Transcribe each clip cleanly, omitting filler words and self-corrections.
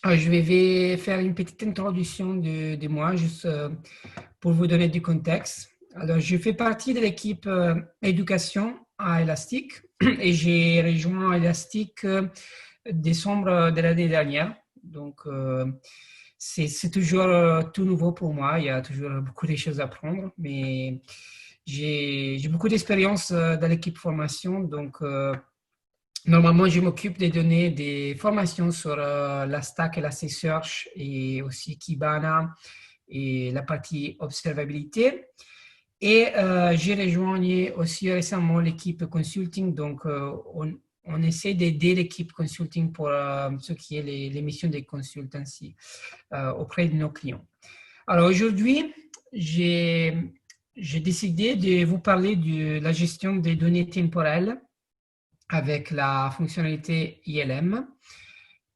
Je vais faire une petite introduction de moi, juste pour vous donner du contexte. Alors, je fais partie de l'équipe éducation à Elastic et j'ai rejoint Elastic décembre de l'année dernière. Donc, c'est toujours tout nouveau pour moi. Il y a toujours beaucoup de choses à apprendre, mais j'ai beaucoup d'expérience dans l'équipe formation. Donc, normalement, je m'occupe de donner des formations sur la stack Elasticsearch et aussi Kibana et la partie observabilité. Et j'ai rejoint aussi récemment l'équipe consulting. Donc, on essaie d'aider l'équipe consulting pour ce qui est les missions des consultancy auprès de nos clients. Alors aujourd'hui, j'ai décidé de vous parler de la gestion des données temporelles avec la fonctionnalité ILM,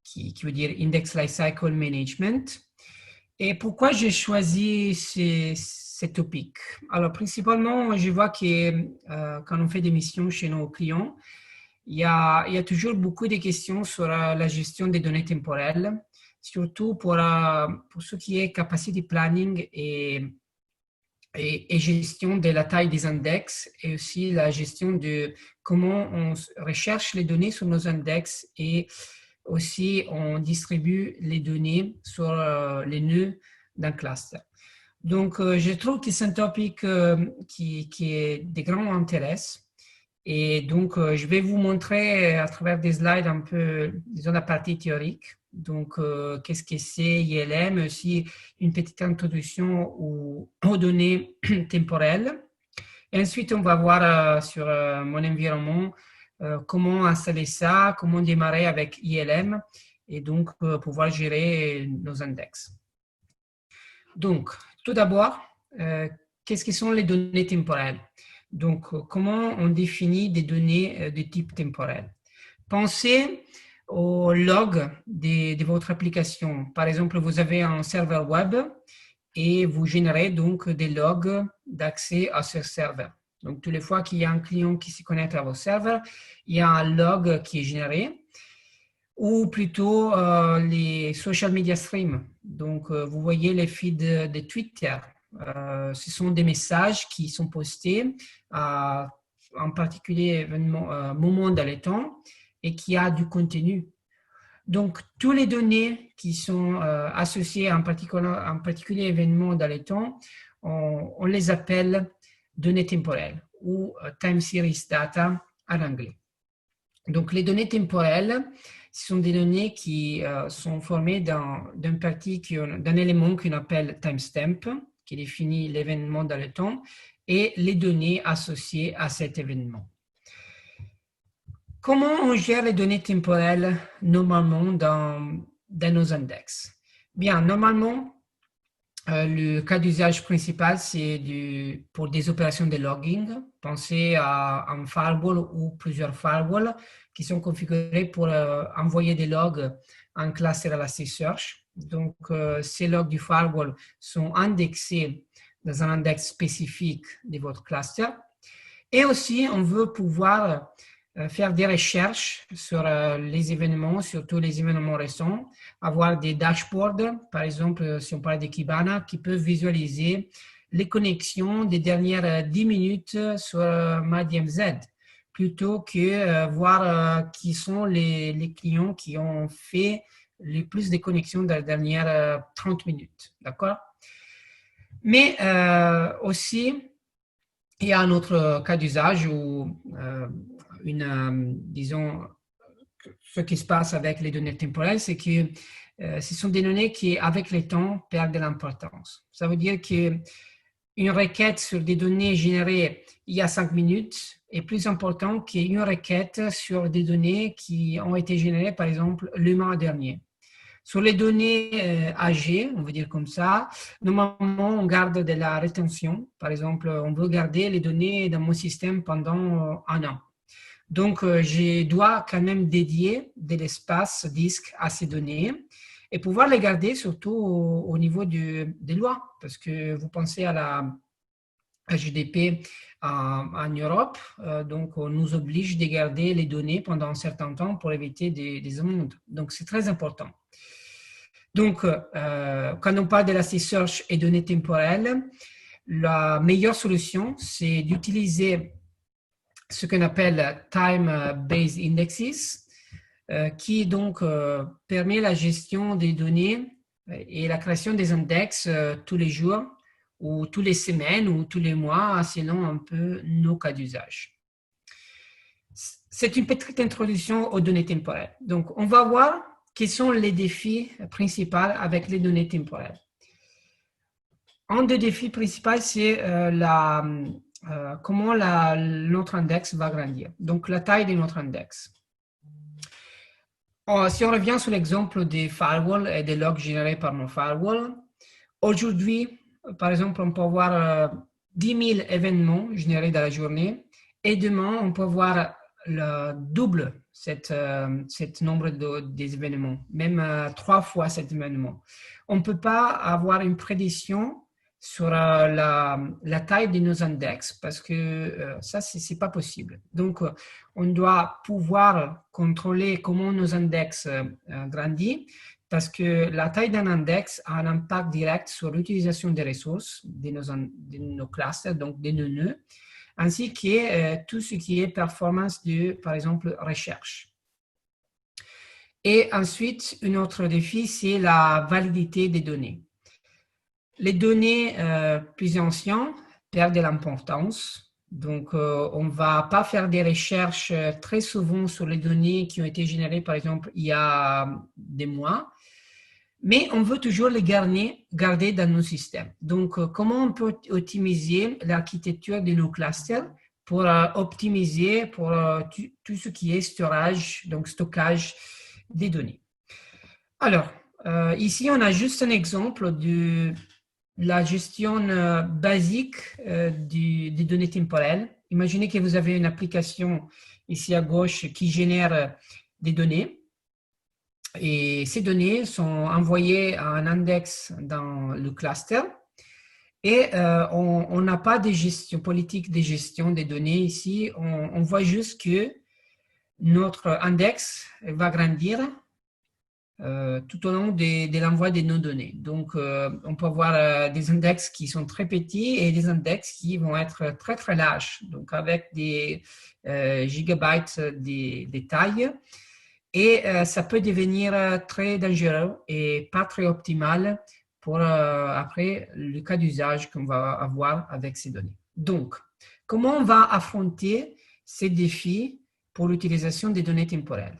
qui veut dire Index Lifecycle Management. Et pourquoi j'ai choisi ces topics? Alors, principalement, je vois que quand on fait des missions chez nos clients, il y a toujours beaucoup de questions sur la gestion des données temporelles, surtout pour ce qui est capacity planning et gestion de la taille des index et aussi la gestion de comment on recherche les données sur nos index et aussi on distribue les données sur les nœuds d'un cluster. Donc, je trouve que c'est un topic qui est de grand intérêt. Et donc, je vais vous montrer à travers des slides un peu, disons, la partie théorique. Donc, qu'est-ce que c'est ILM, aussi une petite introduction aux données temporelles. Et ensuite, on va voir sur mon environnement comment installer ça, comment démarrer avec ILM et donc pouvoir gérer nos index. Donc, tout d'abord, qu'est-ce que sont les données temporelles? Donc, comment on définit des données de type temporel? Pensez au log de votre application. Par exemple, vous avez un serveur web et vous générez donc des logs d'accès à ce serveur. Donc, toutes les fois qu'il y a un client qui se connecte à vos serveurs, il y a un log qui est généré, ou plutôt les social media streams. Donc, vous voyez les feeds de Twitter. Ce sont des messages qui sont postés à un particulier événement, moment dans le temps et qui a du contenu. Donc, toutes les données qui sont associées à un particulier événement dans le temps, on les appelle données temporelles ou time series data en anglais. Donc, les données temporelles, ce sont des données qui sont formées d'un élément qu'on appelle timestamp, qui définit l'événement dans le temps, et les données associées à cet événement. Comment on gère les données temporelles normalement dans nos index? Bien, normalement, le cas d'usage principal, c'est pour des opérations de logging. Pensez à un firewall ou plusieurs firewalls qui sont configurés pour envoyer des logs en cluster Elasticsearch. Donc, ces logs du firewall sont indexés dans un index spécifique de votre cluster. Et aussi, on veut pouvoir faire des recherches sur les événements, surtout les événements récents, avoir des dashboards, par exemple, si on parle de Kibana, qui peuvent visualiser les connexions des dernières 10 minutes sur MyDMZ, plutôt que voir qui sont les clients qui ont fait le plus de connexions dans les dernières 30 minutes. D'accord? Mais aussi, il y a un autre cas d'usage où disons, ce qui se passe avec les données temporelles, c'est que ce sont des données qui, avec le temps, perdent de l'importance. Ça veut dire qu'une requête sur des données générées il y a 5 minutes est plus importante qu'une requête sur des données qui ont été générées, par exemple, le mois dernier. Sur les données âgées, on veut dire comme ça, normalement, on garde de la rétention. Par exemple, on veut garder les données dans mon système pendant un an. Donc, je dois quand même dédier de l'espace disque à ces données et pouvoir les garder surtout au niveau des lois. Parce que vous pensez à la GDP en Europe, donc on nous oblige de garder les données pendant un certain temps pour éviter des amendes. Donc, c'est très important. Donc, quand on parle d'Elasticsearch et données temporelles, la meilleure solution, c'est d'utiliser ce qu'on appelle Time-Based Indexes, qui donc permet la gestion des données et la création des index tous les jours ou toutes les semaines ou tous les mois, selon un peu nos cas d'usage. C'est une petite introduction aux données temporelles. Donc, on va voir quels sont les défis principaux avec les données temporelles. Un des défis principaux, c'est comment notre index va grandir. Donc, la taille de notre index. Si on revient sur l'exemple des firewalls et des logs générés par nos firewalls, aujourd'hui, par exemple, on peut avoir 10 000 événements générés dans la journée et demain, on peut avoir le double cet nombre des événements, même 3 fois cet événement. On ne peut pas avoir une prédiction sur la taille de nos index parce que ça, ce n'est pas possible. Donc, on doit pouvoir contrôler comment nos index grandissent parce que la taille d'un index a un impact direct sur l'utilisation des ressources de nos clusters, donc de nos nœuds, ainsi que tout ce qui est performance de, par exemple, recherche. Et ensuite, un autre défi, c'est la validité des données. Les données plus anciennes perdent de l'importance. Donc, on ne va pas faire des recherches très souvent sur les données qui ont été générées, par exemple, il y a des mois. Mais on veut toujours les garder dans nos systèmes. Donc, comment on peut optimiser l'architecture de nos clusters pour optimiser pour tout ce qui est storage, donc stockage des données. Alors, ici, on a juste un exemple de la gestion basique des données temporelles. Imaginez que vous avez une application ici à gauche qui génère des données. Et ces données sont envoyées à un index dans le cluster. Et on n'a pas de gestion politique de gestion des données ici. On voit juste que notre index va grandir tout au long de l'envoi de nos données. Donc, on peut avoir des index qui sont très petits et des index qui vont être très, très larges, donc avec des gigabytes de taille. Et ça peut devenir très dangereux et pas très optimal pour après le cas d'usage qu'on va avoir avec ces données. Donc, comment on va affronter ces défis pour l'utilisation des données temporelles?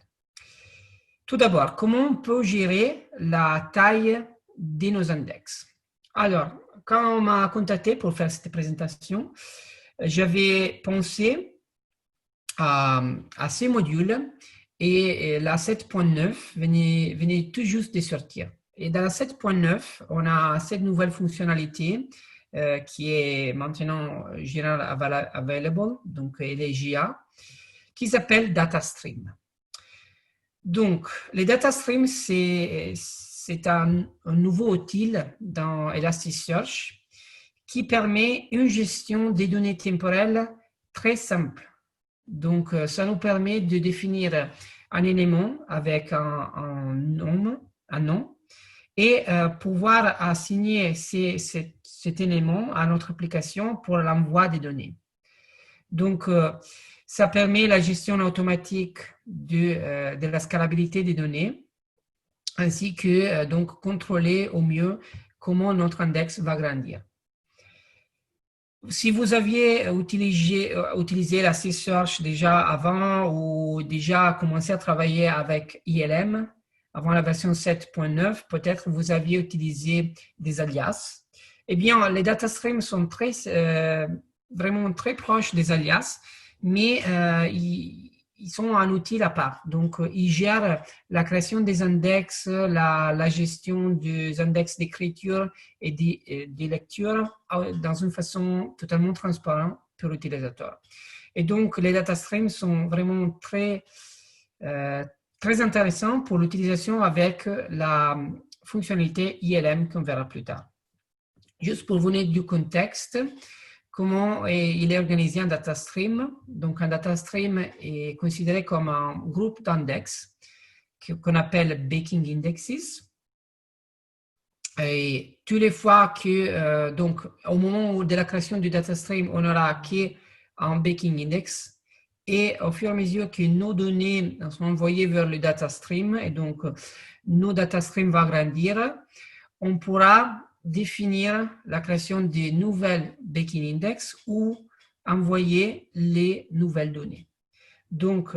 Tout d'abord, comment on peut gérer la taille de nos index? Alors, quand on m'a contacté pour faire cette présentation, j'avais pensé à ces modules et la 7.9 venait tout juste de sortir. Et dans la 7.9, on a cette nouvelle fonctionnalité qui est maintenant General Available, donc elle est GA, qui s'appelle Data Stream. Donc, les data streams, c'est un nouveau outil dans Elasticsearch qui permet une gestion des données temporelles très simple. Donc, ça nous permet de définir un élément avec un nom et pouvoir assigner cet élément à notre application pour l'envoi des données. Donc, ça permet la gestion automatique de la scalabilité des données, ainsi que donc contrôler au mieux comment notre index va grandir. Si vous aviez utilisé Elasticsearch déjà avant ou déjà commencé à travailler avec ILM, avant la version 7.9, peut-être vous aviez utilisé des alias. Eh bien, les data streams sont vraiment très proches des alias, mais ils sont un outil à part. Donc, ils gèrent la création des index, la gestion des index d'écriture et de lecture dans une façon totalement transparente pour l'utilisateur. Et donc, les data streams sont vraiment très intéressants pour l'utilisation avec la fonctionnalité ILM qu'on verra plus tard. Juste pour vous donner du contexte, comment il est organisé un data stream. Donc, un data stream est considéré comme un groupe d'index qu'on appelle baking indexes. Et toutes les fois que, donc, au moment de la création du data stream, on n'aura qu'un baking index. Et au fur et à mesure que nos données sont envoyées vers le data stream, et donc nos data streams vont grandir, on pourra définir la création des nouvelles baking index ou envoyer les nouvelles données. Donc,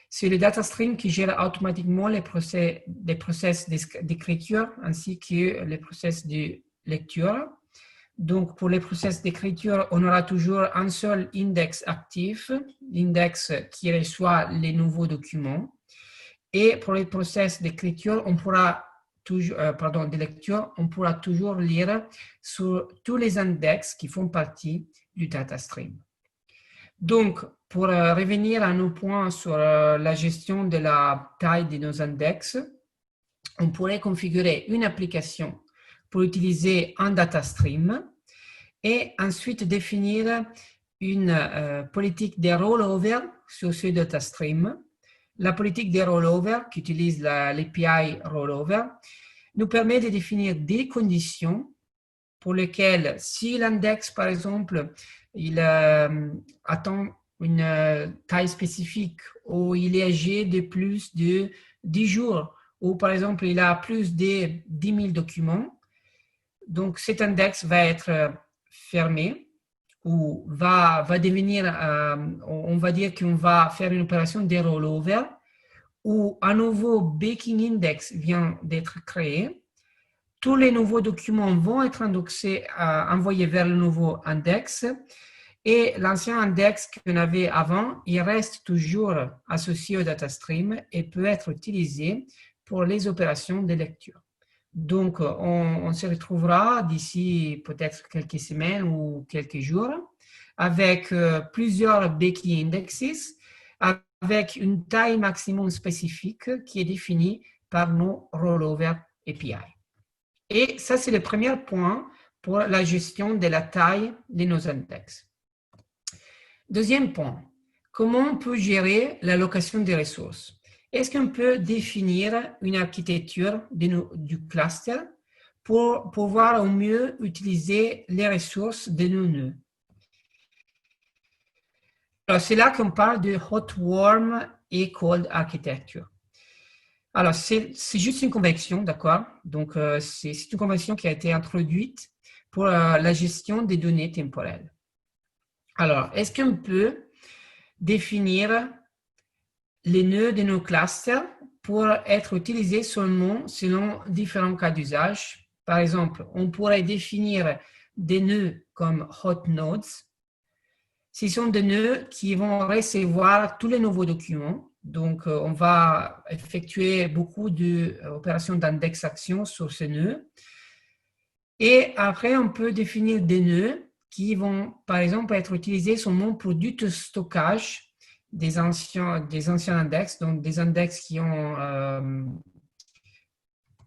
c'est le data stream qui gère automatiquement les process d'écriture ainsi que les process de lecture. Donc, pour les process d'écriture, on aura toujours un seul index actif, l'index qui reçoit les nouveaux documents. Et pour les process d'écriture, on pourra toujours, de lecture, on pourra toujours lire sur tous les index qui font partie du data stream. Donc, pour revenir à nos points sur la gestion de la taille de nos index, on pourrait configurer une application pour utiliser un data stream et ensuite définir une politique de rollover sur ce data stream. La politique de rollover, qui utilise l'API rollover, nous permet de définir des conditions pour lesquelles, si l'index, par exemple, il attend une taille spécifique ou il est âgé de plus de 10 jours ou par exemple il a plus de 10 000 documents, donc cet index va être fermé ou va devenir, on va dire qu'on va faire une opération de rollover où un nouveau baking index vient d'être créé. Tous les nouveaux documents vont être envoyés vers le nouveau index et l'ancien index qu'on avait avant, il reste toujours associé au data stream et peut être utilisé pour les opérations de lecture. Donc, on se retrouvera d'ici peut-être quelques semaines ou quelques jours avec plusieurs baking indexes avec une taille maximum spécifique qui est définie par nos rollover API. Et ça, c'est le premier point pour la gestion de la taille de nos index. Deuxième point, comment on peut gérer l'allocation des ressources? Est-ce qu'on peut définir une architecture du cluster pour pouvoir au mieux utiliser les ressources de nos nœuds? Alors, c'est là qu'on parle de hot, warm et cold architecture. Alors, c'est juste une convention, d'accord? Donc, c'est une convention qui a été introduite pour la gestion des données temporelles. Alors, est-ce qu'on peut définir les nœuds de nos clusters pour être utilisés seulement selon différents cas d'usage? Par exemple, on pourrait définir des nœuds comme hot nodes. Ce sont des nœuds qui vont recevoir tous les nouveaux documents. Donc, on va effectuer beaucoup d'opérations d'indexation sur ces nœuds. Et après, on peut définir des nœuds qui vont, par exemple, être utilisés seulement pour du stockage des anciens index, donc des index qui ont,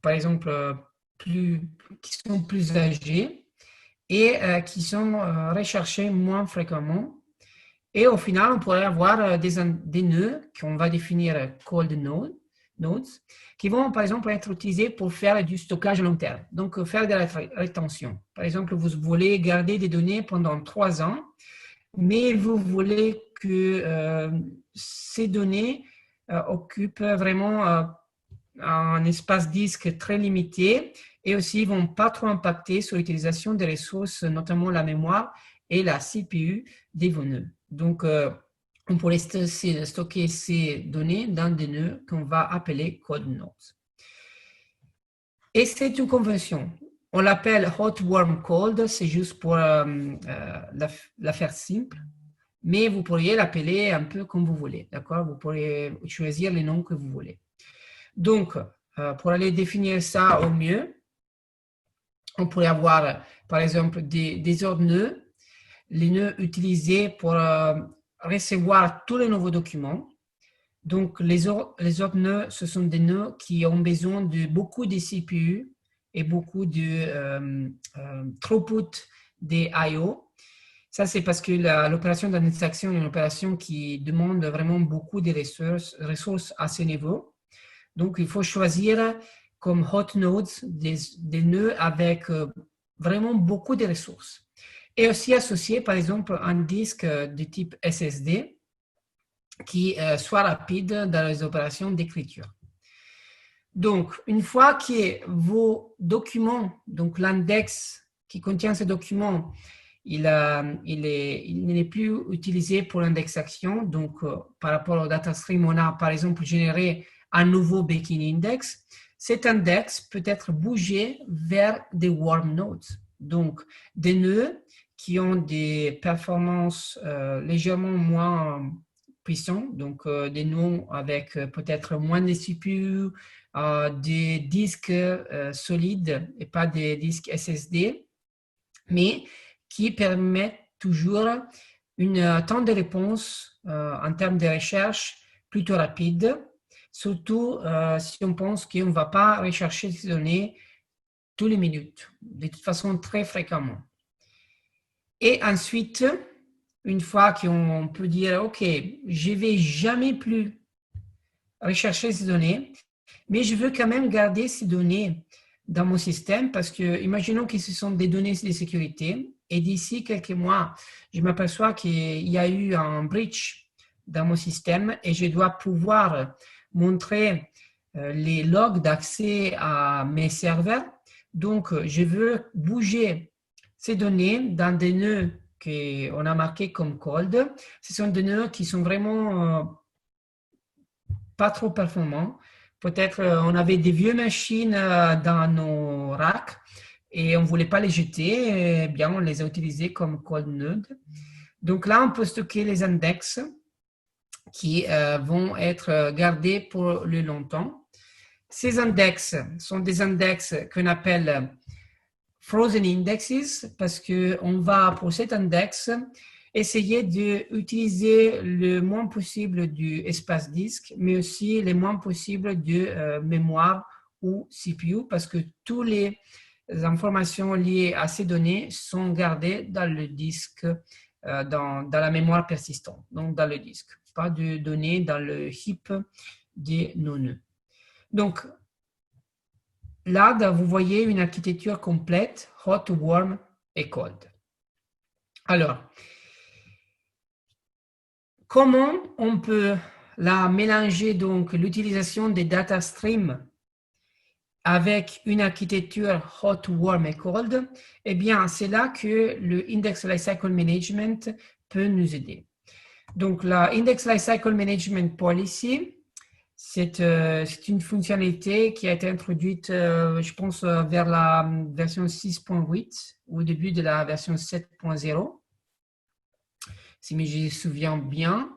par exemple, qui sont plus âgés et qui sont recherchés moins fréquemment. Et au final, on pourrait avoir des nœuds qu'on va définir cold nodes, qui vont par exemple être utilisés pour faire du stockage à long terme, donc faire de la rétention. Par exemple, vous voulez garder des données pendant 3 ans, mais vous voulez que ces données occupent vraiment un espace disque très limité et aussi ne vont pas trop impacter sur l'utilisation des ressources, notamment la mémoire et la CPU de vos nœuds. Donc, on pourrait stocker ces données dans des nœuds qu'on va appeler cold nodes. Et c'est une convention. On l'appelle hot, warm, cold, c'est juste pour la faire simple, mais vous pourriez l'appeler un peu comme vous voulez, d'accord? Vous pourriez choisir les noms que vous voulez. Donc, pour aller définir ça au mieux, on pourrait avoir, par exemple, des autres nœuds, les nœuds utilisés pour recevoir tous les nouveaux documents. Donc, les autres nœuds, ce sont des nœuds qui ont besoin de beaucoup de CPU et beaucoup de throughput des I/O. Ça, c'est parce que l'opération d'indexation est une opération qui demande vraiment beaucoup de ressources à ce niveau. Donc, il faut choisir comme hot nodes, des nœuds avec vraiment beaucoup de ressources. Et aussi associer, par exemple, un disque de type SSD qui soit rapide dans les opérations d'écriture. Donc, une fois que vos documents, donc l'index qui contient ces documents, il n'est plus utilisé pour l'indexation. Donc, par rapport au data stream, on a par exemple généré un nouveau baking index. Cet index peut être bougé vers des warm nodes, donc des nœuds qui ont des performances légèrement moins puissantes, donc des nœuds avec peut-être moins de CPU, des disques solides et pas des disques SSD, mais qui permettent toujours un temps de réponse en termes de recherche plutôt rapide, surtout si on pense qu'on ne va pas rechercher ces données toutes les minutes, de toute façon très fréquemment. Et ensuite, une fois qu'on peut dire, OK, je ne vais jamais plus rechercher ces données, mais je veux quand même garder ces données dans mon système parce que, imaginons que ce sont des données de sécurité et d'ici quelques mois, je m'aperçois qu'il y a eu un breach dans mon système et je dois pouvoir montrer les logs d'accès à mes serveurs. Donc, je veux bouger ces données dans des nœuds qu'on a marqués comme cold. Ce sont des nœuds qui sont vraiment pas trop performants. Peut-être on avait des vieux machines dans nos racks et on ne voulait pas les jeter, eh bien on les a utilisés comme cold node. Donc là, on peut stocker les index qui vont être gardés pour le longtemps. Ces index sont des index qu'on appelle frozen indexes parce qu'on va, pour cet index, essayer d'utiliser le moins possible du espace disque, mais aussi le moins possible de mémoire ou CPU parce que toutes les informations liées à ces données sont gardées dans le disque, dans la mémoire persistante, donc dans le disque, pas de données dans le heap des non-nœuds. Donc, là, vous voyez une architecture complète, hot, warm et cold. Alors, comment on peut la mélanger, donc l'utilisation des data streams avec une architecture hot, warm et cold? Eh bien, c'est là que le Index Lifecycle Management peut nous aider. Donc, la Index Lifecycle Management Policy, c'est une fonctionnalité qui a été introduite, je pense, vers la version 6.8 ou au début de la version 7.0, si je me souviens bien.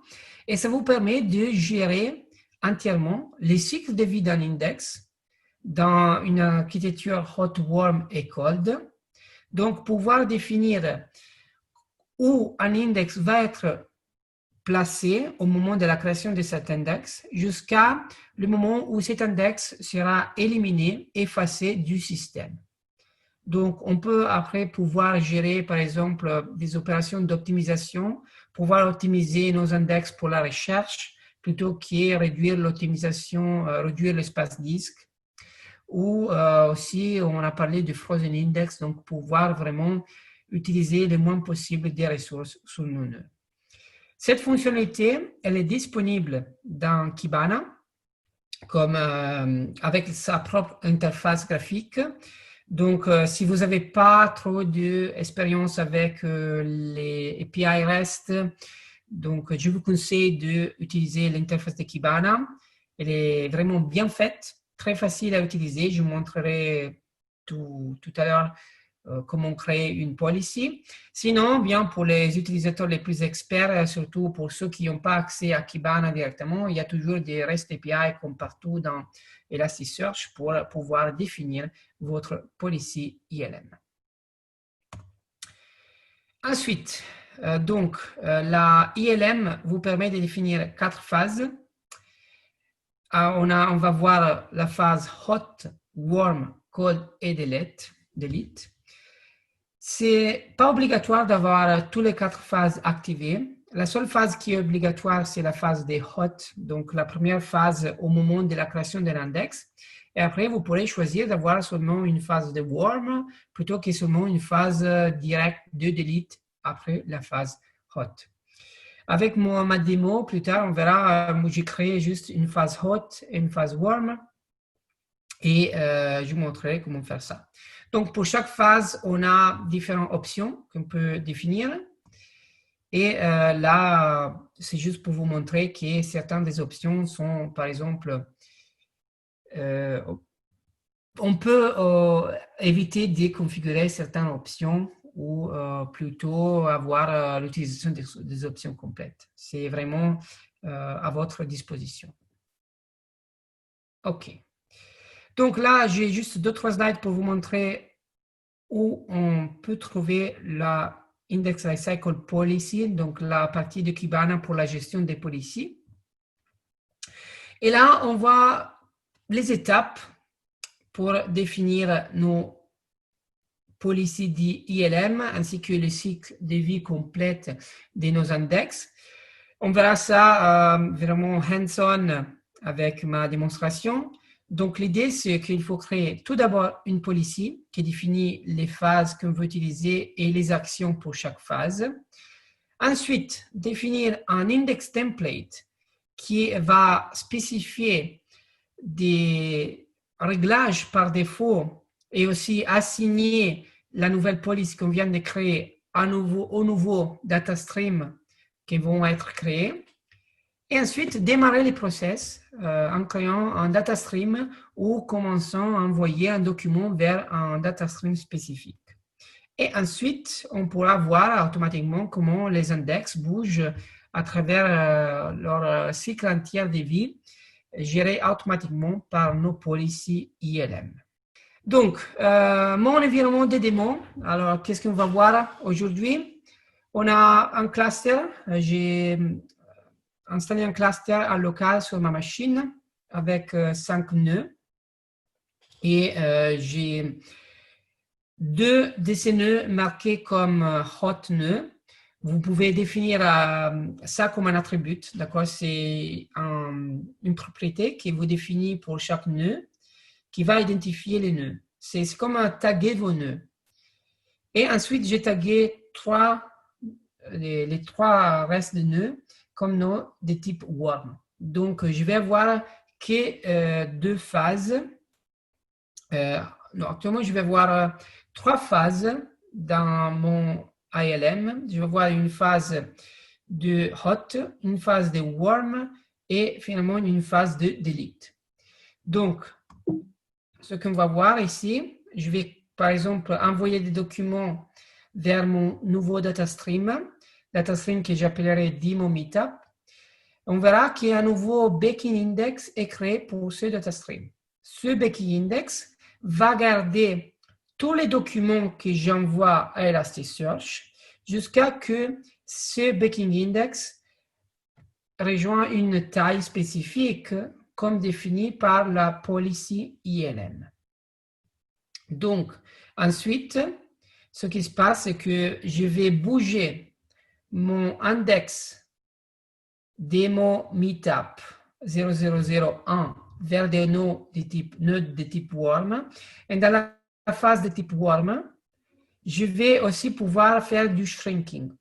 Et ça vous permet de gérer entièrement les cycles de vie d'un index dans une architecture hot, warm et cold. Donc, pouvoir définir où un index va être placé au moment de la création de cet index jusqu'à le moment où cet index sera éliminé, effacé du système. Donc, on peut après pouvoir gérer, par exemple, des opérations d'optimisation, pouvoir optimiser nos index pour la recherche plutôt que réduire l'optimisation, réduire l'espace disque. Ou aussi, on a parlé du frozen index, donc pouvoir vraiment utiliser le moins possible des ressources sur nos nœuds. Cette fonctionnalité, elle est disponible dans Kibana comme, avec sa propre interface graphique. Donc, si vous n'avez pas trop d'expérience avec les API REST, donc je vous conseille d'utiliser l'interface de Kibana. Elle est vraiment bien faite, très facile à utiliser. Je vous montrerai tout à l'heure comment créer une policy. Sinon, bien pour les utilisateurs les plus experts, surtout pour ceux qui n'ont pas accès à Kibana directement, il y a toujours des REST API comme partout dans Elasticsearch pour pouvoir définir votre policy ILM. Ensuite, la ILM vous permet de définir 4 phases. On va voir la phase hot, warm, cold et delete. C'est pas obligatoire d'avoir toutes les 4 phases activées. La seule phase qui est obligatoire, c'est la phase des hot, donc la première phase au moment de la création de l'index. Et après, vous pourrez choisir d'avoir seulement une phase de warm plutôt que seulement une phase directe de delete après la phase hot. Avec ma démo, plus tard, on verra, j'ai créé juste une phase hot et une phase warm et je vous montrerai comment faire ça. Donc, pour chaque phase, on a différentes options qu'on peut définir. Et là, c'est juste pour vous montrer que certaines des options sont, par exemple, on peut éviter de configurer certaines options ou plutôt avoir l'utilisation des options complètes. C'est vraiment à votre disposition. OK. Donc là, j'ai juste 2-3 slides pour vous montrer où on peut trouver la Index Lifecycle Policy, donc la partie de Kibana pour la gestion des policies. Et là, on voit les étapes pour définir nos policies d'ILM ainsi que le cycle de vie complète de nos index. On verra ça vraiment hands-on avec ma démonstration. Donc, l'idée, c'est qu'il faut créer tout d'abord une policy qui définit les phases qu'on veut utiliser et les actions pour chaque phase. Ensuite, définir un index template qui va spécifier des réglages par défaut et aussi assigner la nouvelle police qu'on vient de créer au nouveau data stream qui vont être créés. Et ensuite, démarrer les process en créant un data stream ou commençant à envoyer un document vers un data stream spécifique. Et ensuite, on pourra voir automatiquement comment les index bougent à travers leur cycle entier de vie, géré automatiquement par nos policies ILM. Donc, mon environnement de démo, alors qu'est-ce qu'on va voir aujourd'hui? On a un cluster, j'ai installé un cluster à local sur ma machine avec 5 nœuds et j'ai 2 de ces nœuds marqués comme hot nœuds. Vous pouvez définir ça comme un attribut, d'accord? C'est une propriété qui vous définit pour chaque nœud, qui va identifier les nœuds. C'est comme un taguer vos nœuds. Et ensuite, j'ai tagué les 3 restes de nœuds comme nœuds de type warm. Donc, je vais avoir que 2 phases. Non, actuellement, je vais avoir 3 phases dans mon ILM. Je vais avoir une phase de hot, une phase de warm et finalement une phase de delete. Donc, ce qu'on va voir ici, je vais par exemple envoyer des documents vers mon nouveau data stream que j'appellerai Demo Meetup. On verra qu'il y a un nouveau baking index est créé pour ce data stream. Ce baking index va garder tous les documents que j'envoie à Elasticsearch jusqu'à que ce baking index rejoigne une taille spécifique comme définie par la policy ILM. Donc, ensuite, ce qui se passe, c'est que je vais bouger mon index Demo Meetup 0001 vers des nœuds de type warm. Et dans la phase de type warm, je vais aussi pouvoir faire du shrinking.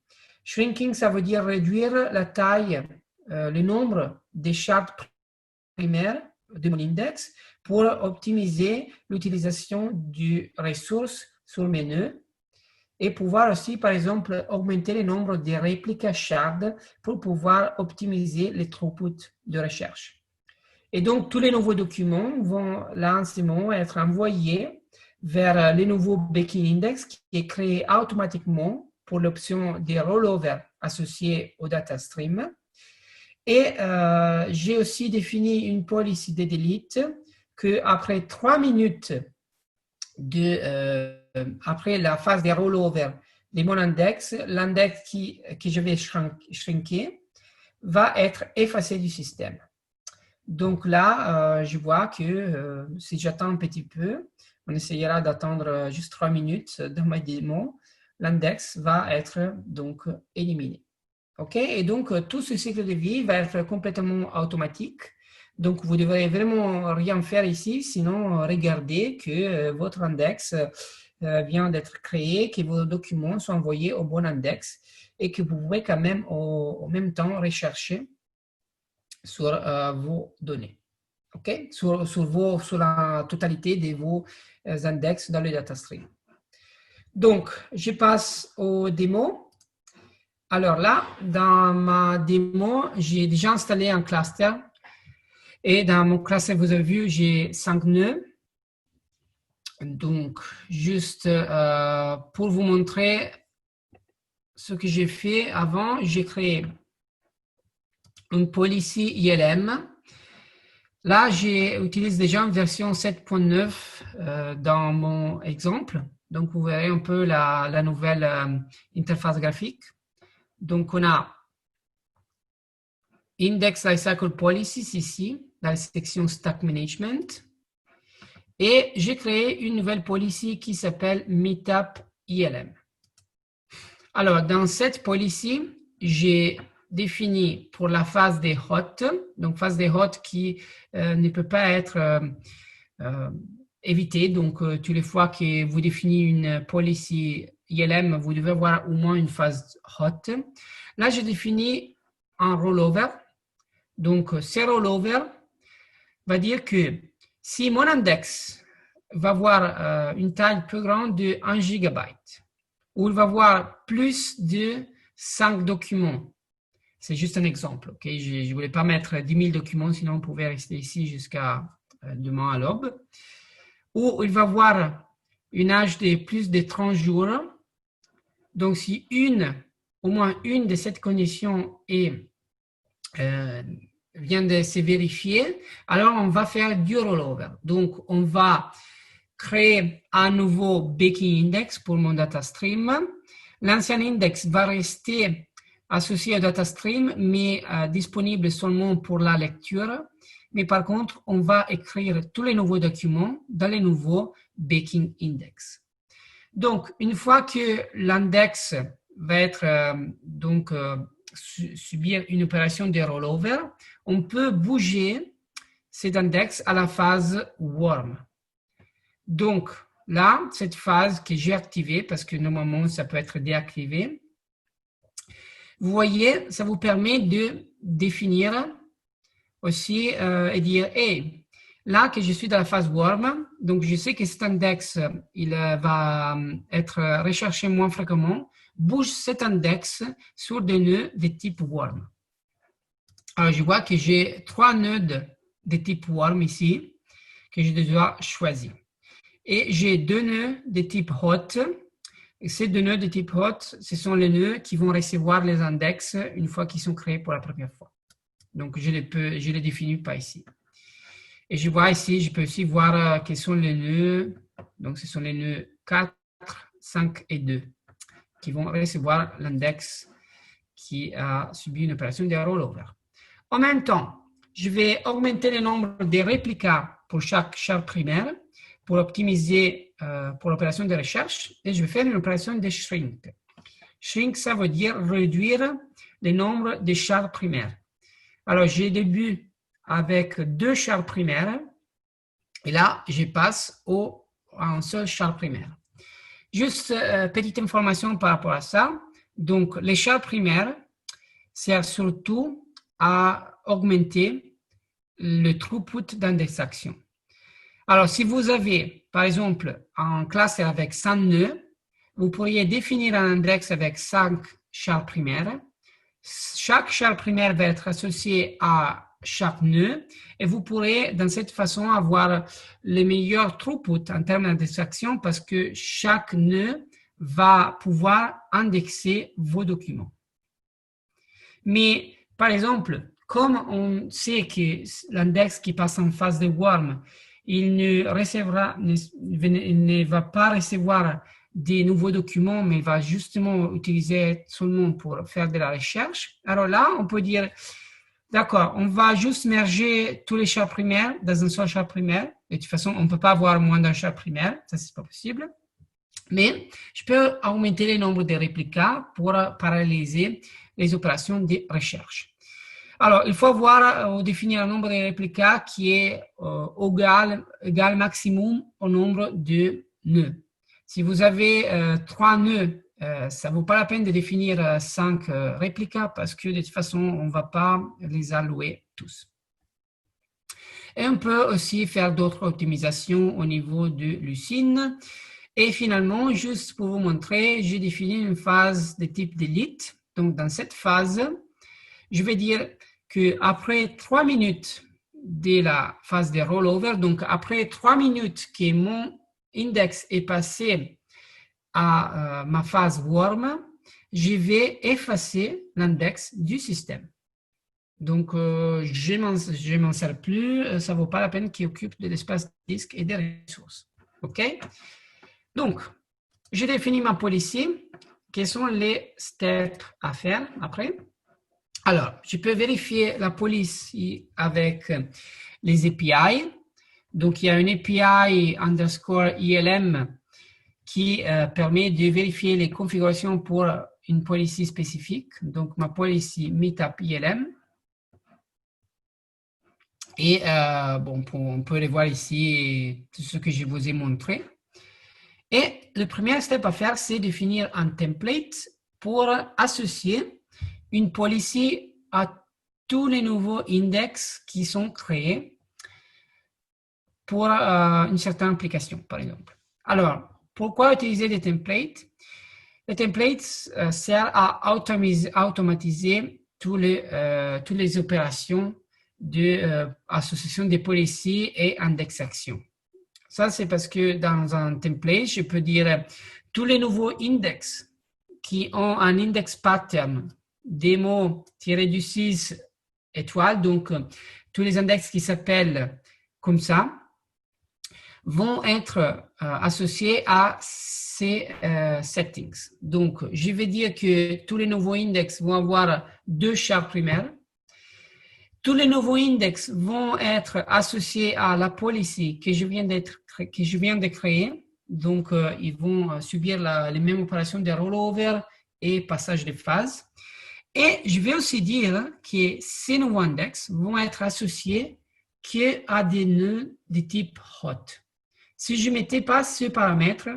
Shrinking, ça veut dire réduire la taille, le nombre des chartes primaires de mon index pour optimiser l'utilisation du ressource sur mes nœuds et pouvoir aussi, par exemple, augmenter le nombre de réplicas shards pour pouvoir optimiser les throughputs de recherche. Et donc, tous les nouveaux documents vont là en ce moment être envoyés vers le nouveau baking index qui est créé automatiquement pour l'option des rollover associés au data stream. Et j'ai aussi défini une policy de delete que après 3 minutes après la phase des rollover de mon index, l'index que je vais shrinker va être effacé du système. Donc là, je vois que si j'attends un petit peu, on essayera d'attendre juste 3 minutes dans ma démo, l'index va être donc éliminé. OK? Et donc, tout ce cycle de vie va être complètement automatique. Donc, vous ne devrez vraiment rien faire ici, sinon regardez que votre index vient d'être créé, que vos documents sont envoyés au bon index et que vous pouvez quand même en même temps rechercher sur vos données. OK? Sur la totalité de vos index dans le DataStream. Donc, je passe aux démos. Alors là, dans ma démo, j'ai déjà installé un cluster. Et dans mon cluster, vous avez vu, j'ai 5 nœuds. Donc, juste pour vous montrer ce que j'ai fait avant, j'ai créé une policy ILM. Là, j'utilise déjà une version 7.9 dans mon exemple. Donc, vous verrez un peu la nouvelle interface graphique. Donc, on a Index Lifecycle Policies ici, dans la section Stack Management. Et j'ai créé une nouvelle policy qui s'appelle Meetup ILM. Alors, dans cette policy, j'ai défini pour la phase des hosts, donc phase des hosts qui ne peut pas être évitée. Donc, toutes les fois que vous définissez une policy ILM, vous devez avoir au moins une phase hot. Là, j'ai défini un rollover. Donc, ce rollover va dire que si mon index va avoir une taille plus grande de 1 GB, ou il va avoir plus de 5 documents, c'est juste un exemple, ok? Je ne voulais pas mettre 10 000 documents, sinon on pouvait rester ici jusqu'à demain à l'aube. Ou il va avoir une âge de plus de 30 jours. Donc, si au moins une de ces conditions vient de se vérifier, alors on va faire du rollover. Donc, on va créer un nouveau baking index pour mon data stream. L'ancien index va rester associé au data stream, mais disponible seulement pour la lecture. Mais par contre, on va écrire tous les nouveaux documents dans les nouveaux baking index. Donc, une fois que l'index va être subir une opération de rollover, on peut bouger cet index à la phase warm. Donc, là, cette phase que j'ai activée, parce que normalement, ça peut être déactivé, vous voyez, ça vous permet de définir aussi et dire, hey, là que je suis dans la phase warm, donc je sais que cet index, il va être recherché moins fréquemment, bouge cet index sur des nœuds de type warm. Alors, je vois que j'ai 3 nœuds de type warm ici, que je dois choisir. Et j'ai 2 nœuds de type hot. Et ces 2 nœuds de type hot, ce sont les nœuds qui vont recevoir les index une fois qu'ils sont créés pour la première fois. Donc, je les définis pas ici. Et je vois ici, je peux aussi voir quels sont les nœuds. Donc, ce sont les nœuds 4, 5 et 2 qui vont recevoir l'index qui a subi une opération de rollover. En même temps, je vais augmenter le nombre de réplicas pour chaque char primaire pour optimiser pour l'opération de recherche et je vais faire une opération de shrink. Shrink, ça veut dire réduire le nombre de chars primaires. Alors, j'ai début avec 2 chars primaires et là, je passe à un seul char primaire. Juste petite information par rapport à ça. Donc, les chars primaires servent surtout à augmenter le throughput d'indexation. Alors, si vous avez, par exemple, un cluster avec 100 nœuds, vous pourriez définir un index avec 5 chars primaires. Chaque char primaire va être associé à chaque nœud et vous pourrez, dans cette façon, avoir le meilleur throughput en termes d'indexation parce que chaque nœud va pouvoir indexer vos documents. Mais, par exemple, comme on sait que l'index qui passe en phase de warm, il ne va pas recevoir des nouveaux documents, mais il va justement utiliser seulement pour faire de la recherche. Alors là, on peut dire, d'accord, on va juste merger tous les chars primaires dans un seul char primaire. De toute façon, on ne peut pas avoir moins d'un char primaire, ça c'est pas possible. Mais je peux augmenter le nombre de réplicas pour paralléliser les opérations de recherche. Alors, il faut avoir ou définir un nombre de réplicas qui est égal maximum au nombre de nœuds. Si vous avez 3 nœuds, ça ne vaut pas la peine de définir 5 réplicas parce que de toute façon, on ne va pas les allouer tous. Et on peut aussi faire d'autres optimisations au niveau de Lucene. Et finalement, juste pour vous montrer, j'ai défini une phase de type delete. Donc, dans cette phase, je vais dire qu'après 3 minutes de la phase de rollover, donc après 3 minutes que mon index est passé à ma phase warm, je vais effacer l'index du système. Donc, je ne m'en sers plus, ça ne vaut pas la peine qu'il occupe de l'espace disque et des ressources. OK? Donc, j'ai défini ma policy. Quels sont les steps à faire après? Alors, je peux vérifier la policy avec les API. Donc, il y a une API underscore ILM qui permet de vérifier les configurations pour une policy spécifique. Donc, ma policy meetup ILM. Et bon, on peut les voir ici, tout ce que je vous ai montré. Et le premier step à faire, c'est définir un template pour associer une policy à tous les nouveaux index qui sont créés pour une certaine application, par exemple. Alors, pourquoi utiliser des templates? Les templates servent à automatiser toutes les opérations d'association des policies et indexation. Ça, c'est parce que dans un template, je peux dire tous les nouveaux index qui ont un index pattern démo-du-6 étoile, donc tous les index qui s'appellent comme ça, vont être associés à ces settings. Donc, je vais dire que tous les nouveaux index vont avoir 2 chars primaires. Tous les nouveaux index vont être associés à la policy que je viens de créer. Donc, ils vont subir les mêmes opérations de rollover et passage de phase. Et je vais aussi dire que ces nouveaux index vont être associés qu'à des nœuds de type hot. Si je ne mettais pas ce paramètre,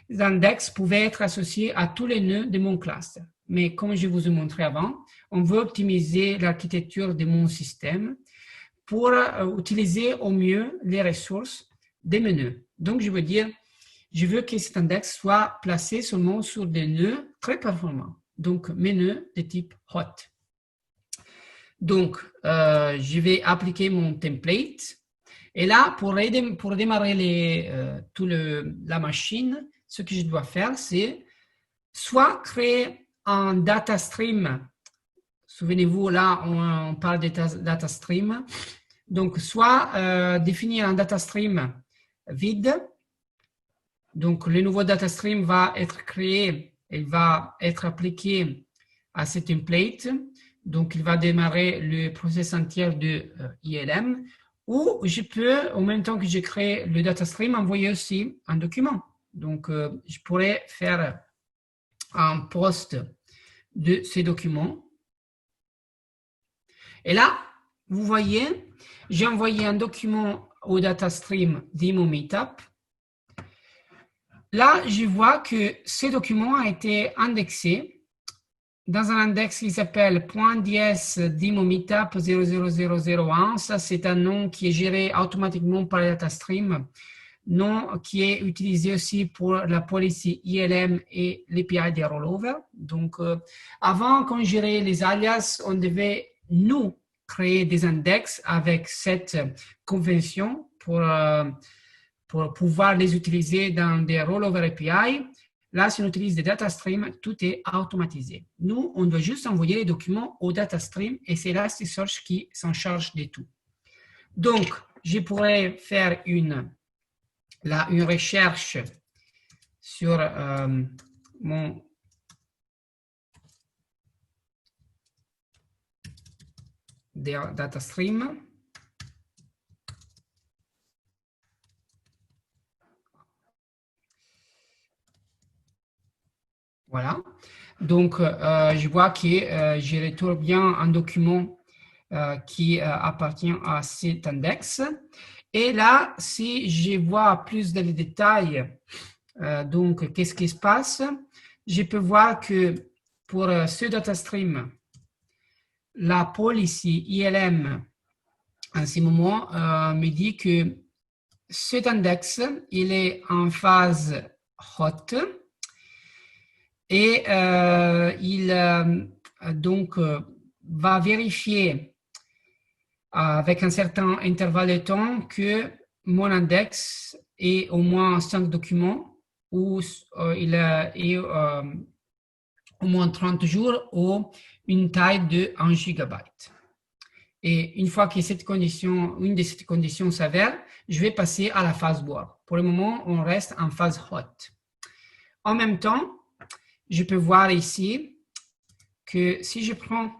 l'index pouvait être associé à tous les nœuds de mon cluster. Mais comme je vous ai montré avant, on veut optimiser l'architecture de mon système pour utiliser au mieux les ressources des nœuds. Donc, je veux dire, je veux que cet index soit placé seulement sur des nœuds très performants. Donc, mes nœuds de type hot. Donc, je vais appliquer mon template. Et là, pour démarrer la machine, ce que je dois faire, c'est soit créer un data stream. Souvenez-vous, là, on parle de data stream. Donc, soit définir un data stream vide. Donc, le nouveau data stream va être créé et va être appliqué à ce template. Donc, il va démarrer le process entier de ILM. Ou je peux, en même temps que je crée le data stream, envoyer aussi un document. Donc, je pourrais faire un post de ces documents. Et là, vous voyez, j'ai envoyé un document au data stream d'Imo Meetup. Là, je vois que ce document a été indexé dans un index qui s'appelle .ds d'Imo Meetup 00001. Ça, c'est un nom qui est géré automatiquement par le data stream, nom qui est utilisé aussi pour la policy ILM et l'API des rollover. Donc, avant, quand on gérait les alias, on devait, nous, créer des index avec cette convention pour pouvoir les utiliser dans des rollover API. Là, si on utilise des data streams, tout est automatisé. Nous, on doit juste envoyer les documents au data stream et c'est Elasticsearch qui s'en charge de tout. Donc, je pourrais faire une recherche sur mon data stream. Voilà. Donc, je vois que je retrouve bien un document qui appartient à cet index. Et là, si je vois plus de détails, donc, qu'est-ce qui se passe? Je peux voir que pour ce data stream, la policy ILM, en ce moment, me dit que cet index, il est en phase hot et il donc va vérifier avec un certain intervalle de temps que mon index est au moins 5 documents ou il est au moins 30 jours ou une taille de 1 gigabyte. Et une fois que une de ces conditions s'avère, je vais passer à la phase boire. Pour le moment, on reste en phase hot. En même temps, je peux voir ici que si je prends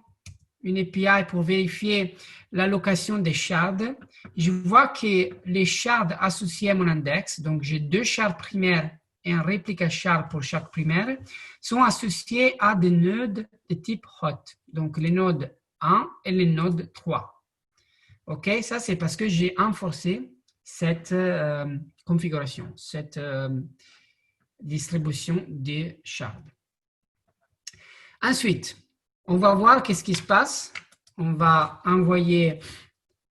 une API pour vérifier l'allocation des shards, je vois que les shards associés à mon index, donc j'ai 2 shards primaires et un réplica shard pour chaque primaire, sont associés à des nodes de type hot. Donc les nodes 1 et les nodes 3. OK, ça c'est parce que j'ai renforcé cette configuration, cette distribution des shards. Ensuite, on va voir qu'est-ce qui se passe. On va envoyer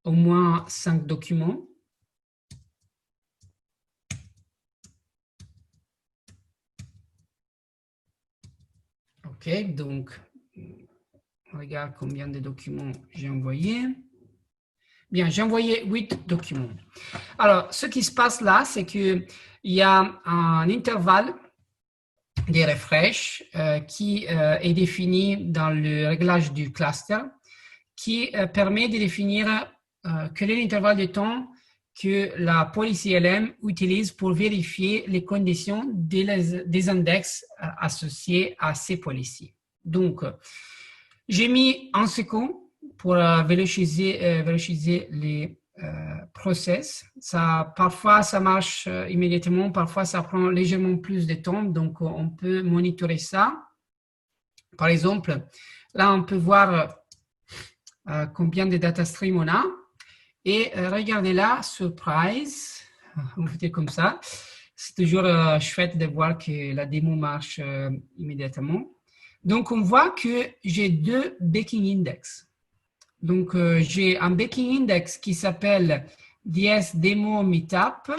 au moins 5 documents. OK, donc, on regarde combien de documents j'ai envoyé. Bien, j'ai envoyé 8 documents. Alors, ce qui se passe là, c'est qu'il y a un intervalle des refresh qui est défini dans le réglage du cluster qui permet de définir quel est l'intervalle de temps que la policy LM utilise pour vérifier les conditions des index associés à ces policies. Donc, j'ai mis 1 seconde pour vérifier les process. Parfois, ça marche immédiatement, parfois, ça prend légèrement plus de temps, donc on peut monitorer ça. Par exemple, là, on peut voir combien de data streams on a. Et regardez là, surprise, on peut dire comme ça. C'est toujours chouette de voir que la démo marche immédiatement. Donc, on voit que j'ai 2 baking index. Donc, j'ai un baking index qui s'appelle DS Demo Meetup.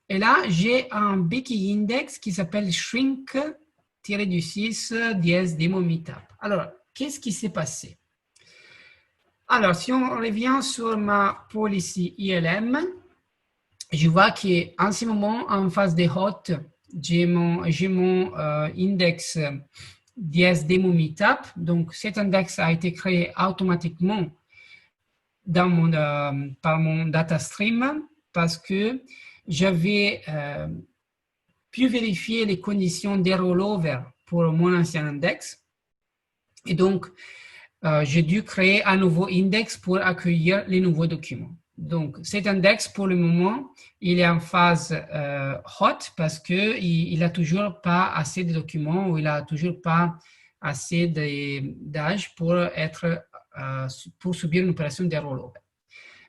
Et là, j'ai un baking index qui s'appelle shrink-6 DS Demo Meetup. Alors, qu'est-ce qui s'est passé? Alors, si on revient sur ma policy ILM, je vois qu'en ce moment, en phase de hot, j'ai mon index DS Demo Meetup. Donc, cet index a été créé automatiquement par mon data stream parce que j'avais pu vérifier les conditions des rollover pour mon ancien index. Et donc, j'ai dû créer un nouveau index pour accueillir les nouveaux documents. Donc, cet index, pour le moment, il est en phase hot parce qu'il n'a toujours pas assez de documents ou il n'a toujours pas assez d'âge pour subir une opération de rollover.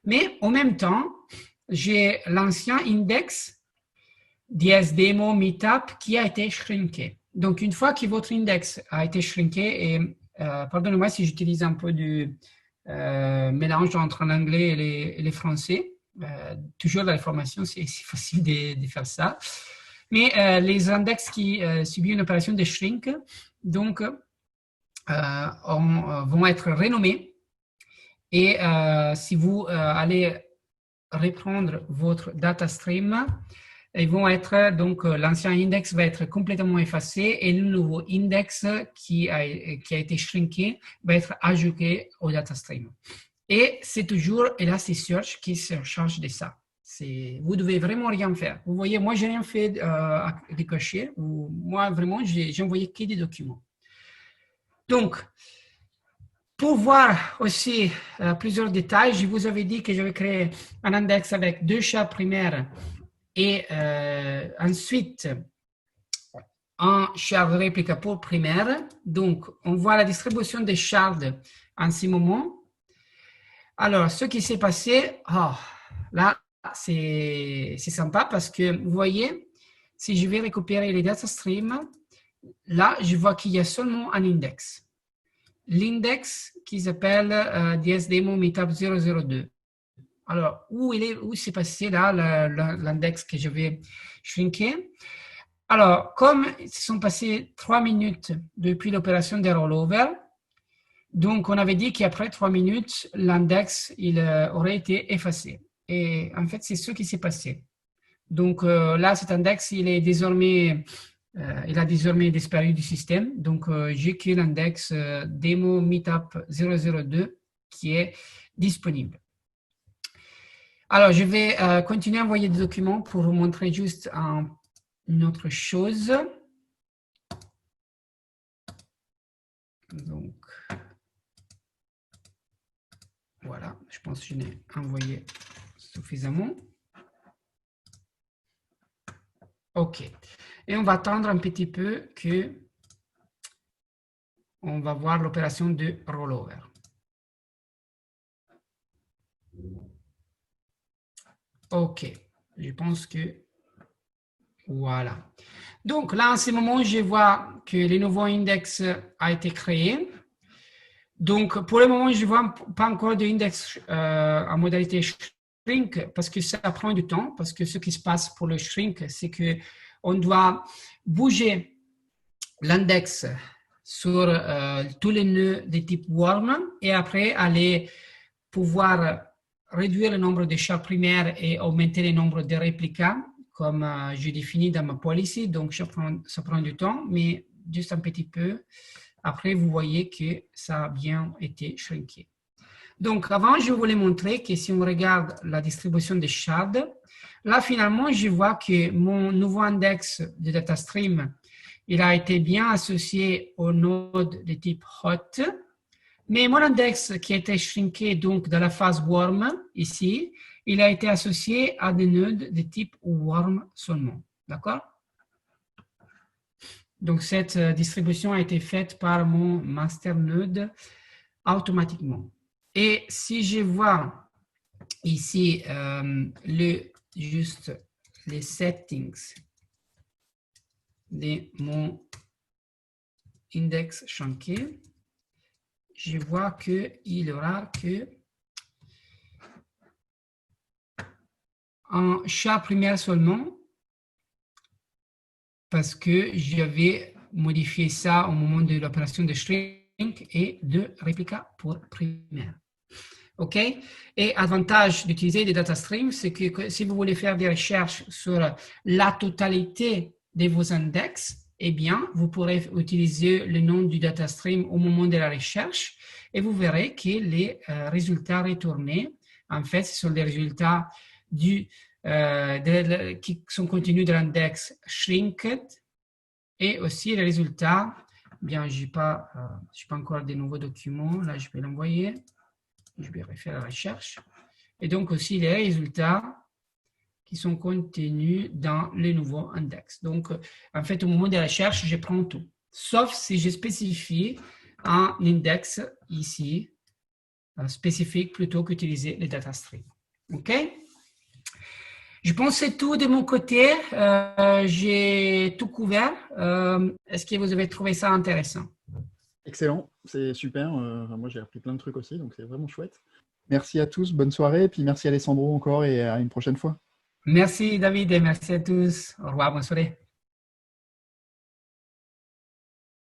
Mais en même temps, j'ai l'ancien index DSDemo Meetup qui a été shrinké. Donc, une fois que votre index a été shrinké et pardonnez-moi si j'utilise un peu du mélange entre l'anglais et les français. Toujours dans les formations, c'est facile de faire ça. Mais les index qui subissent une opération de shrink, donc, vont être renommés. Et si vous allez reprendre votre data stream, ils vont être, donc l'ancien index va être complètement effacé et le nouveau index qui a été shrinké va être ajouté au data stream. Et c'est toujours Elasticsearch qui se charge de ça. Vous devez vraiment rien faire. Vous voyez, moi, j'ai rien fait de cacher. Moi, vraiment, j'ai envoyé que des documents. Donc, pour voir aussi plusieurs détails, je vous avais dit que j'avais créé un index avec 2 chats primaires. Et ensuite, un shard réplica pour primaire. Donc, on voit la distribution des shards en ce moment. Alors, ce qui s'est passé, là, c'est sympa parce que vous voyez, si je vais récupérer les data streams, là, je vois qu'il y a seulement un index. L'index qui s'appelle DSDemo Meetup 002. Alors, où s'est passé là l'index que je vais shrinker? Alors, comme ils sont passés 3 minutes depuis l'opération de rollover, donc on avait dit qu'après 3 minutes, l'index aurait été effacé. Et en fait, c'est ce qui s'est passé. Donc là, cet index, il a désormais disparu du système. Donc, j'ai que l'index Demo Meetup 002 qui est disponible. Alors, je vais continuer à envoyer des documents pour vous montrer juste une autre chose. Donc, voilà, je pense que je l'ai envoyé suffisamment. OK. Et on va attendre un petit peu que on va voir l'opération de rollover. OK. Je pense que voilà. Donc là, en ce moment, je vois que le nouveau index a été créé. Donc, pour le moment, je ne vois pas encore d'index en modalité shrink parce que ça prend du temps, parce que ce qui se passe pour le shrink, c'est qu'on doit bouger l'index sur tous les nœuds de type worm et après aller pouvoir réduire le nombre de shards primaires et augmenter le nombre de réplicas comme je définis dans ma policy. Donc, ça prend du temps, mais juste un petit peu. Après, vous voyez que ça a bien été shrinké. Donc, avant, je voulais montrer que si on regarde la distribution des shards, là, finalement, je vois que mon nouveau index de data stream, il a été bien associé au node de type hot, mais mon index qui a été shrinké donc dans la phase worm, ici, il a été associé à des nœuds de type worm seulement. D'accord? Donc, cette distribution a été faite par mon master node automatiquement. Et si je vois ici juste les settings de mon index shrinké, je vois qu'il y aura que un shard primaire seulement parce que j'avais modifié ça au moment de l'opération de shrink et de réplica pour primaire. OK? Et avantage d'utiliser des data streams, c'est que si vous voulez faire des recherches sur la totalité de vos index, eh bien, vous pourrez utiliser le nom du data stream au moment de la recherche et vous verrez que les résultats retournés, en fait, ce sont des résultats qui sont contenus de l'index shrinked et aussi les résultats, bien, je n'ai pas encore de nouveaux documents, là, je vais l'envoyer. Je vais refaire la recherche. Et donc aussi les résultats qui sont contenus dans le nouveau index. Donc, en fait, au moment de la recherche, je prends tout. Sauf si je spécifie un index ici, spécifique, plutôt qu'utiliser les data streams. OK? Je pense que c'est tout de mon côté. J'ai tout couvert. Est-ce que vous avez trouvé ça intéressant? Excellent, c'est super. Moi, j'ai appris plein de trucs aussi, donc c'est vraiment chouette. Merci à tous, bonne soirée, et puis merci Alessandro encore et à une prochaine fois. Merci David et merci à tous. Au revoir, bonne soirée.